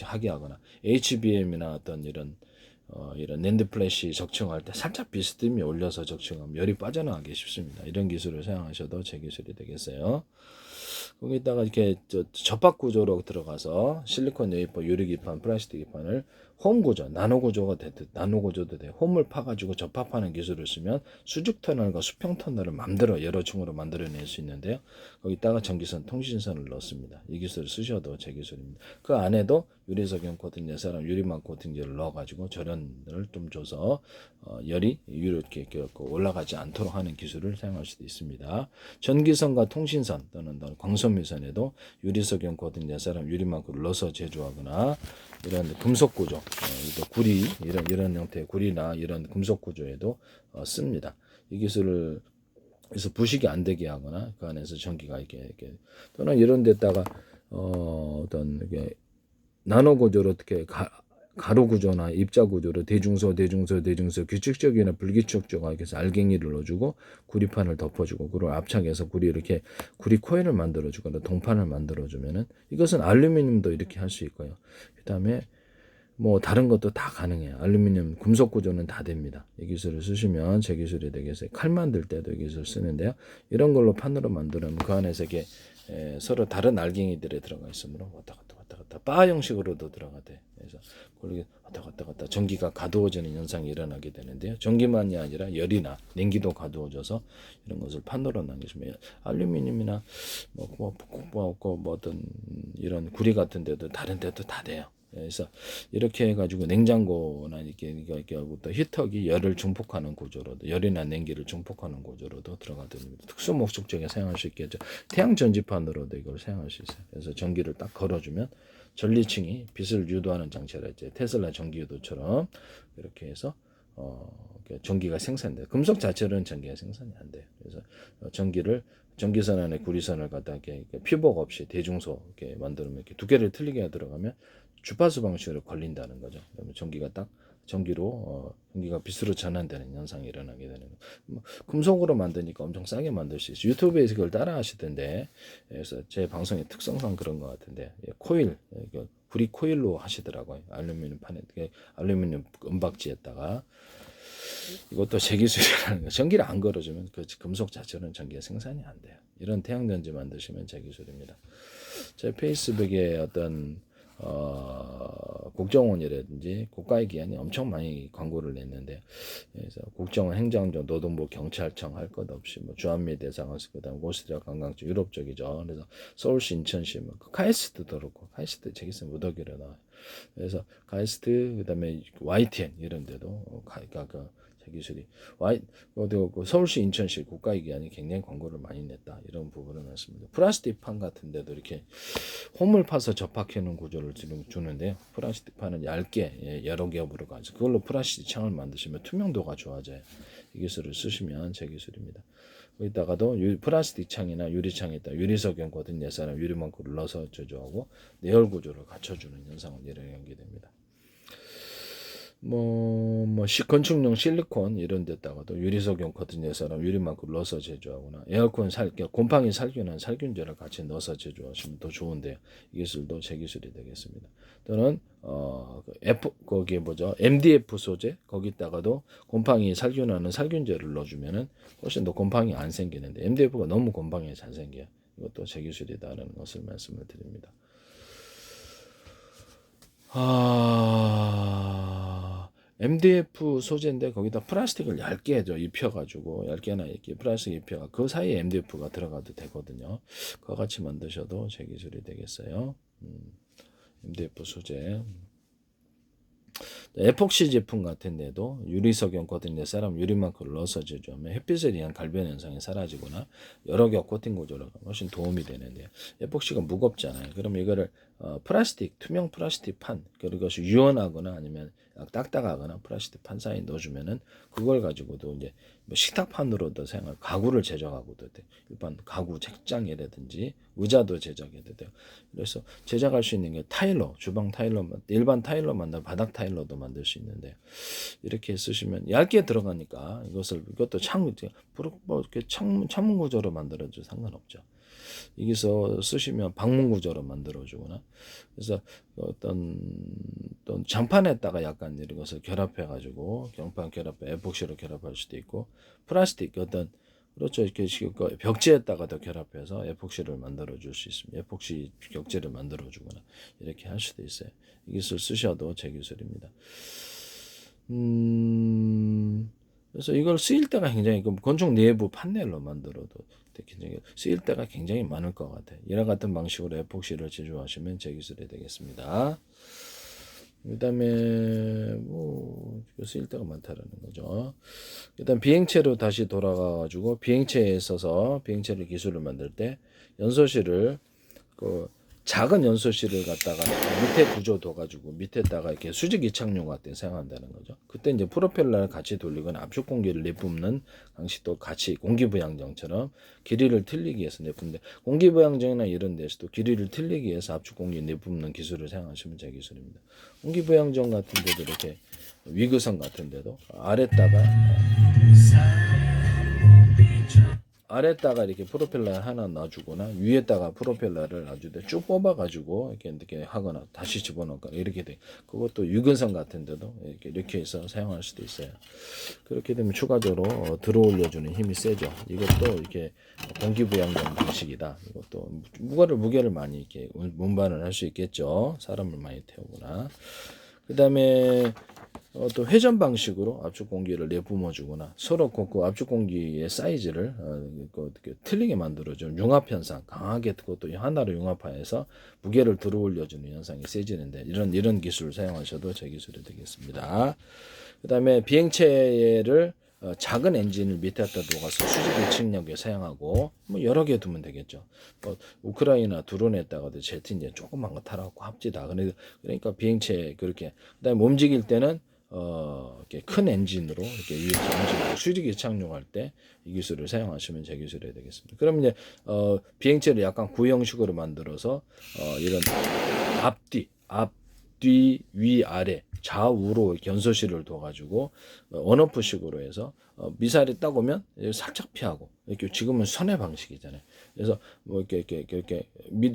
A: 하게 하거나 HBM이나 어떤 이런 낸드 플래시 적층할 때 살짝 비스듬히 올려서 적층하면 열이 빠져나가기 쉽습니다. 이런 기술을 사용하셔도 제 기술이 되겠어요. 거기다가 이렇게 접합 구조로 들어가서 실리콘 웨이퍼, 유리기판, 플라스틱 기판을 홈 구조, 나노 구조가 됐든 나노 구조도 돼. 홈을 파가지고 접합하는 기술을 쓰면 수직 터널과 수평 터널을 맘대로 여러 층으로 만들어낼 수 있는데요. 거기다가 전기선, 통신선을 넣습니다. 이 기술을 쓰셔도 제 기술입니다. 그 안에도 유리석용 코팅, 사람 유리망 코팅제를 넣어가지고 절연을 좀 줘서 열이 이렇게 올라가지 않도록 하는 기술을 사용할 수도 있습니다. 전기선과 통신선 또는 광선미선에도 유리석용 코팅, 사람 유리망을 넣어서 제조하거나 이런 금속 구조, 구리 이런 형태의 구리나 이런 금속 구조에도 씁니다. 이 기술을 그래서 부식이 안 되게 하거나 그 안에서 전기가 이렇게 또는 이런 데다가 어떤 이게 나노 구조로 어떻게 가로 구조나 입자 구조로 대중소 규칙적이나 불규칙적으로 이렇게 해서 알갱이를 넣어주고 구리판을 덮어주고 그리고 압착해서 구리 코일을 만들어주거나 동판을 만들어주면은 이것은 알루미늄도 이렇게 할 수 있고요. 그다음에 뭐 다른 것도 다 가능해요. 알루미늄, 금속 구조는 다 됩니다. 이 기술을 쓰시면 제 기술이 되겠어요. 칼 만들 때도 이 기술을 쓰는데요. 이런 걸로 판으로 만들면 그 안에서 이게 서로 다른 알갱이들이 들어가 있으므로 왔다 갔다 바 형식으로도 들어가대. 그래서 거기 왔다 갔다 전기가 가두어지는 현상이 일어나게 되는데요. 전기만이 아니라 열이나 냉기도 가두어져서 이런 것을 판으로 남기시면 알루미늄이나 뭐 어떤 이런 구리 같은 데도 다른 데도 다 돼요. 그래서 이렇게 해가지고 냉장고나 이렇게 히터기 열을 증폭하는 구조로도 열이나 냉기를 증폭하는 구조로도 들어가됩니다. 특수 목적지에 사용할 수 있겠죠. 태양 전지판으로도 이걸 사용할 수 있어요. 그래서 전기를 딱 걸어주면 전리층이 빛을 유도하는 장치라 이제 테슬라 전기유도처럼 이렇게 해서 전기가 생산돼. 금속 자체로는 전기가 생산이 안 돼요. 그래서 전기를 전기선 안에 구리선을 갖다 이렇게 피복 없이 대중소 이렇게 만들면 이렇게 두께를 틀리게 들어가면 주파수 방식으로 걸린다는 거죠. 그러면 전기가 딱 전기가 빛으로 전환되는 현상이 일어나게 되는 거. 뭐 금속으로 만드니까 엄청 싸게 만들 수 있어요. 유튜브에서 그걸 따라 하시던데, 그래서 제 방송의 특성상 그런 것 같은데, 코일, 구리 코일로 하시더라고요. 알루미늄 은박지에다가. 이것도 제 기술이라는 거. 전기를 안 걸어주면 그 금속 자체는 전기가 생산이 안 돼요. 이런 태양전지 만드시면 제 기술입니다. 제 페이스북에 어떤 국정원이라든지 국가의 기관이 엄청 많이 광고를 냈는데, 그래서 국정원, 행정청, 노동부, 경찰청 할 것 없이 뭐 주한미 대사관서, 그다음 고스트리아 관광청, 유럽 쪽이죠. 그래서 서울시, 인천시, 뭐 카이스트도 그렇고, 카이스트 제 기술 무더기로 나와요. 그래서 카이스트, 그다음에 YTN 이런 데도 제 기술이 서울시, 인천시 국가의 기관이 굉장히 광고를 많이 냈다, 이런 부분은 맞습니다. 플라스틱 판 같은 데도 이렇게 홈을 파서 접합해놓은 구조를 주는데요. 플라스틱 판은 얇게 여러 겹으로 가서 그걸로 플라스틱 창을 만드시면 투명도가 좋아져요. 이 기술을 쓰시면 제 기술입니다. 거기다가도 플라스틱 창이나 유리창에다 유리석연 거든 예사람 유리망구를 넣어서 제조하고 내열 구조를 갖춰주는 현상을 연기됩니다. 건축용 실리콘 이런 데다가도 유리석용 커튼 예사람 유리망구를 넣어서 제조하거나 에어컨 곰팡이 살균한 살균제를 같이 넣어서 제조하시면 더 좋은데요. 이 기술도 제 기술이 되겠습니다. 또는 MDF 소재 거기다가도 곰팡이 살균하는 살균제를 넣어주면은 훨씬 더 곰팡이 안 생기는데, MDF가 너무 곰팡이 잘 생겨요. 이것도 제 기술이다라는 것을 말씀을 드립니다. MDF 소재인데 거기다 플라스틱을 얇게 입혀가지고 얇게나 이렇게 플라스틱 입혀가 그 사이에 MDF가 들어가도 되거든요. 그와 같이 만드셔도 제 기술이 되겠어요. MDF 소재. 에폭시 제품 같은 데도 유리석연 코팅 사람 유리만큼을 넣어서 제조하면 햇빛에 의한 갈변 현상이 사라지거나 여러 겹 코팅 구조로 훨씬 도움이 되는데요. 에폭시가 무겁잖아요. 그럼 이거를 투명 플라스틱 판, 그리고 유연하거나 아니면 딱딱하거나 플라스틱 판 사이에 넣어주면은 그걸 가지고도 이제 식탁판으로도 사용할 가구를 제작하고도 돼. 일반 가구 책장이라든지 의자도 제작해도 돼요. 그래서 제작할 수 있는 게 타일러, 주방 타일러, 일반 타일러 바닥 타일러도 만들 수 있는데, 이렇게 쓰시면 얇게 들어가니까 이것도 창문 구조로 만들어도 상관없죠. 여기서 쓰시면 방문 구조로 만들어주거나, 그래서 어떤 장판에다가 약간 이런 것을 결합해가지고 경판 결합해 에폭시로 결합할 수도 있고, 플라스틱 그렇죠, 이렇게 벽지에다가 더 결합해서 에폭시를 만들어 줄 수 있습니다. 에폭시 벽지를 만들어 주거나 이렇게 할 수도 있어요. 이 기술 쓰셔도 제 기술입니다. 그래서 이걸 쓰일 때가 굉장히 건축 내부 판넬로 만들어도 굉장히 쓰일 때가 굉장히 많을 것 같아요. 이와 같은 방식으로 에폭시를 제조하시면 제 기술이 되겠습니다. 그다음에 쓰일 때가 많다라는 거죠. 일단 비행체로 다시 돌아가가지고 비행체에 있어서 비행체를 기술을 만들 때 연소실을 작은 연소실을 갖다가 밑에 구조 둬가지고 밑에다가 이렇게 수직 이착용 같은 데 사용한다는 거죠. 그때 이제 프로펠러를 같이 돌리거나 압축 공기를 내뿜는 방식도 같이 공기부양정처럼 길이를 틀리기 위해서 내뿜는데, 공기부양정이나 이런 데서도 길이를 틀리기 위해서 압축 공기 내뿜는 기술을 사용하시면 제 기술입니다. 공기부양정 같은 데도 이렇게 위그선 같은 데도 아래다가 이렇게 프로펠러를 하나 놔주거나 위에다가 프로펠러를 놔주되 쭉 뽑아가지고 이렇게 하거나 다시 집어넣거나 이렇게 돼. 그것도 유근선 같은 데도 이렇게 해서 사용할 수도 있어요. 그렇게 되면 추가적으로 들어올려주는 힘이 세죠. 이것도 이렇게 공기부양전 방식이다. 이것도 무게를 많이 이렇게 운반을 할 수 있겠죠. 사람을 많이 태우거나. 그 다음에 또 회전 방식으로 압축 공기를 내뿜어주거나 서로 그 압축 공기의 사이즈를 틀리게 만들어줘 융합 현상, 강하게 그것도 하나로 융합하여서 무게를 들어올려주는 현상이 세지는데, 이런 기술을 사용하셔도 제 기술이 되겠습니다. 그 다음에 비행체를 작은 엔진을 밑에다 놓아서 수직 예측력에 사용하고 여러 개 두면 되겠죠. 우크라이나 드론에다가도 제트 이제 조그만 거 타라고 합지다. 그러니까 비행체 그렇게. 그다음에 움직일 때는 이렇게 큰 엔진으로 이렇게 위에서 움직이고 수직에 착륙할 때 이 기술을 사용하시면 제 기술이 되겠습니다. 그럼 이제 비행체를 약간 구형식으로 만들어서 이런 앞뒤, 위, 아래, 좌우로 연소실을 둬가지고 원오프식으로 해서 미사일이 딱 오면 살짝 피하고 이렇게 지금은 선의 방식이잖아요. 그래서 뭐 이렇게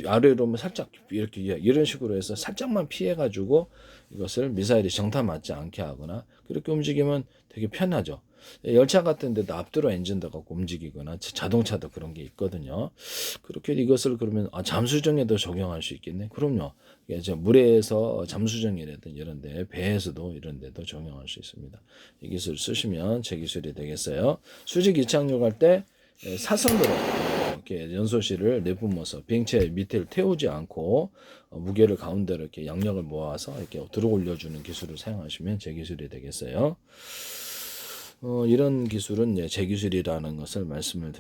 A: 아래로 오면 살짝 이렇게 이런 식으로 해서 살짝만 피해가지고 이것을 미사일이 정타 맞지 않게 하거나 그렇게 움직이면 되게 편하죠. 열차 같은 데도 앞뒤로 엔진 들어가고 움직이거나 자동차도 그런 게 있거든요. 그렇게 이것을 그러면 잠수정에도 적용할 수 있겠네. 그럼요. 이제 물에서 잠수정이라든 이런 데, 배에서도 이런 데도 적용할 수 있습니다. 이 기술 쓰시면 제 기술이 되겠어요. 수직 이착륙할 때 사선으로 이렇게 연소실을 내뿜어서 비행체 밑을 태우지 않고 무게를 가운데로 이렇게 양력을 모아서 이렇게 들어 올려주는 기술을 사용하시면 제 기술이 되겠어요. 이런 기술은 제 기술이라는 것을 말씀을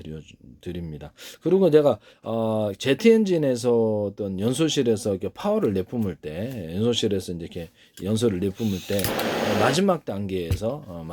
A: 드립니다. 그리고 제가 제트 엔진에서 어떤 연소실에서 이렇게 파워를 내뿜을 때, 연소실에서 이렇게 연소를 내뿜을 때 마지막 단계에서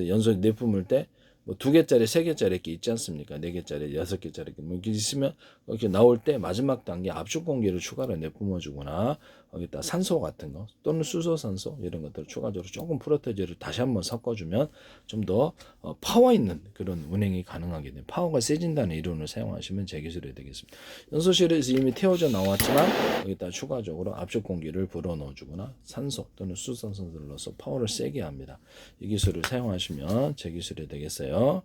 A: 연소 내뿜을 때 뭐 2개짜리, 3개짜리 이렇게 있지 않습니까? 4개짜리, 6개짜리 뭐 이렇게 있으면 이렇게 나올 때 마지막 단계 압축 공기를 추가로 내뿜어 주거나 여기다 산소 같은 거 또는 수소 산소 이런 것들을 추가적으로 조금 프로테지를 다시 한번 섞어주면 좀 더 파워 있는 그런 운행이 가능하게 돼요. 파워가 세진다는 이론을 사용하시면 제 기술이 되겠습니다. 연소실에서 이미 태워져 나왔지만 여기다 추가적으로 압축 공기를 불어 넣어주거나 산소 또는 수소 산소를 넣어서 파워를 세게 합니다. 이 기술을 사용하시면 제 기술이 되겠어요.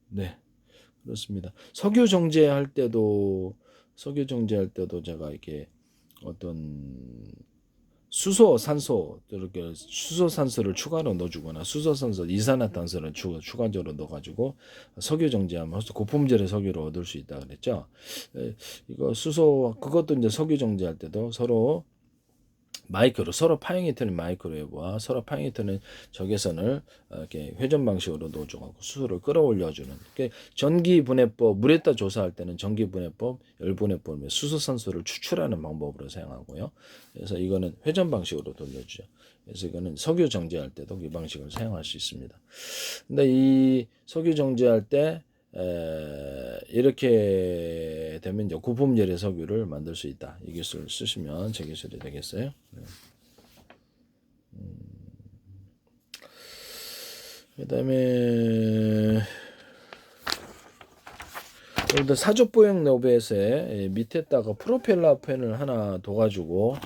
A: 네, 그렇습니다. 석유 정제할 때도 제가 이렇게 어떤 수소, 산소 이렇게 수소, 산소를 추가로 넣어주거나 수소, 산소, 이산화탄소를 추가적으로 넣어가지고 석유 정제하면 고품질의 석유를 얻을 수 있다 그랬죠. 이거 수소 그것도 이제 석유 정제할 때도 서로 서로 파행이 트는 마이크로웨이브와 서로 파행이 트는 적외선을 이렇게 회전 방식으로 넣어주고 수소를 끌어올려주는 전기 분해법 물에다 조사할 때는 전기 분해법, 열 분해법, 수소 산소를 추출하는 방법으로 사용하고요. 그래서 이거는 회전 방식으로 돌려주죠. 그래서 이거는 석유 정제할 때도 이 방식을 사용할 수 있습니다. 근데 이 석유 정제할 때 이렇게 되면 이제 고품질의 석유를 만들 수 있다. 이 기술을 쓰시면 제 기술이 되겠어요. 그다음에 오늘도 사족보행 로봇에 밑에다가 프로펠러 팬을 하나 둬가지고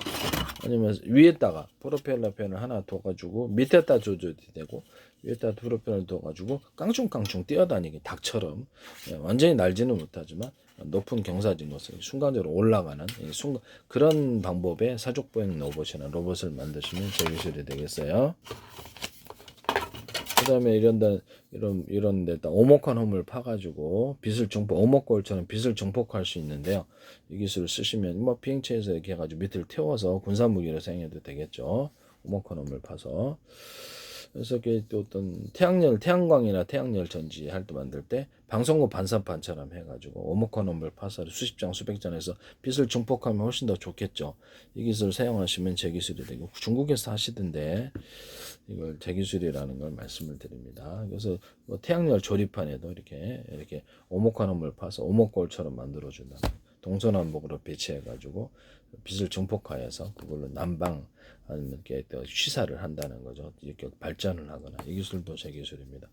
A: 아니면 위에다가 프로펠러 팬을 하나 둬가지고 밑에다 조절이 되고 위에다 프로펠러를 둬가지고 깡충깡충 뛰어다니게 닭처럼 완전히 날지는 못하지만 높은 경사진 것을 순간적으로 올라가는 그런 방법의 사족보행 로봇이나 로봇을 만드시면 제 기술이 되겠어요. 그다음에 이런 데다 오목한 홈을 파가지고 오목골처럼 빛을 증폭할 수 있는데요. 이 기술을 쓰시면 뭐 비행체에서 이렇게 해가지고 밑을 태워서 군사 무기로 사용해도 되겠죠. 오목한 홈을 파서. 그래서 이렇게 또 어떤 태양광이나 태양열 전지 할 때 만들 때 방송국 반사판처럼 해가지고 오목한 홈을 파서 수십 장 수백 장에서 빛을 증폭하면 훨씬 더 좋겠죠. 이 기술을 사용하시면 제 기술이 되고 중국에서 하시던데 이걸 제 기술이라는 걸 말씀을 드립니다. 그래서 뭐 태양열 조립판에도 이렇게 오목한 홈을 파서 오목골처럼 만들어준다. 동서남북으로 배치해가지고 빛을 증폭하여서 그걸로 난방 아니면 이렇게 취사를 한다는 거죠. 이렇게 발전을 하거나 이 기술도 제 기술입니다.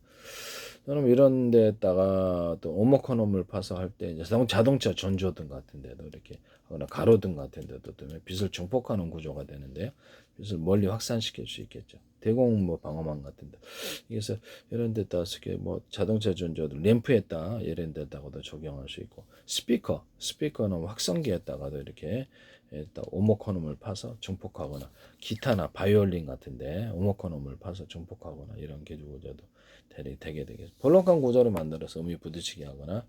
A: 그럼 이런 데다가 또 오목한 홈을 파서 할 때 이제 자동차 전조등 같은 데도 이렇게 하거나 가로등 같은 데도 빛을 증폭하는 구조가 되는데요. 빛을 멀리 확산시킬 수 있겠죠. 대공 방어망 같은 데. 그래서 이런 데다 뭐 자동차 전조등 램프에다 이런 데다가도 적용할 수 있고 스피커는 확성기에다가도 이렇게 오목헌음을 파서 증폭하거나 기타나 바이올린 같은데 오목헌음을 파서 증폭하거나 이런 구조도 되게 볼록한 구조를 만들어서 음이 부딪히게 하거나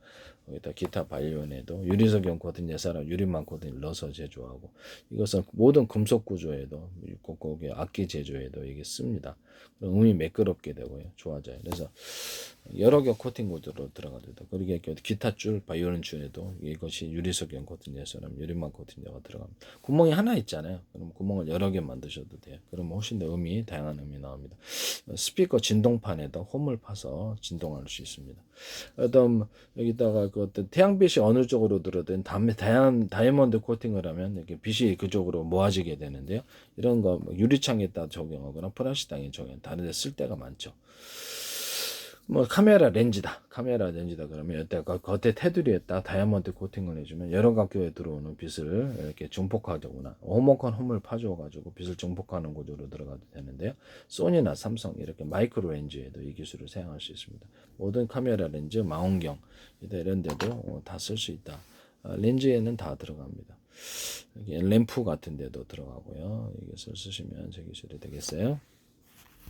A: 여기다 기타 바이올린에도 유리석용 코팅 예사라 유리망 코팅을 넣어서 제조하고 이것은 모든 금속 구조에도 거기에 악기 제조에도 이게 씁니다. 그럼 음이 매끄럽게 되고요. 좋아져요. 그래서 여러 개 코팅 구조로 들어가도 그리고 이렇게 기타 줄, 바이올린 줄에도 이것이 유리석연 코팅제처럼 유리막 코팅제가 들어갑니다. 구멍이 하나 있잖아요. 그럼 구멍을 여러 개 만드셔도 돼요. 그럼 훨씬 더 음이 다양한 음이 나옵니다. 스피커 진동판에다 홈을 파서 진동할 수 있습니다. 그다음 여기다가 그 어떤 태양빛이 어느 쪽으로 들어든 다음에 다양한 다이아몬드 코팅을 하면 이렇게 빛이 그쪽으로 모아지게 되는데요. 이런 거뭐 유리창에다 적용하거나 플라스틱에 적용, 다른 데 쓸 때가 많죠. 뭐 카메라 렌즈다 그러면 이때 겉에 테두리에다 다이아몬드 코팅을 해주면 여러 각도에 들어오는 빛을 이렇게 증폭하거나 오목한 홈을 파줘 가지고 빛을 증폭하는 구조로 들어가도 되는데요. 소니나 삼성 이렇게 마이크로 렌즈에도 이 기술을 사용할 수 있습니다. 모든 카메라 렌즈, 망원경 이런 데도 다 쓸 수 있다. 렌즈에는 다 들어갑니다. 램프 같은 데도 들어가고요. 이것을 쓰시면 제 기술이 되겠어요.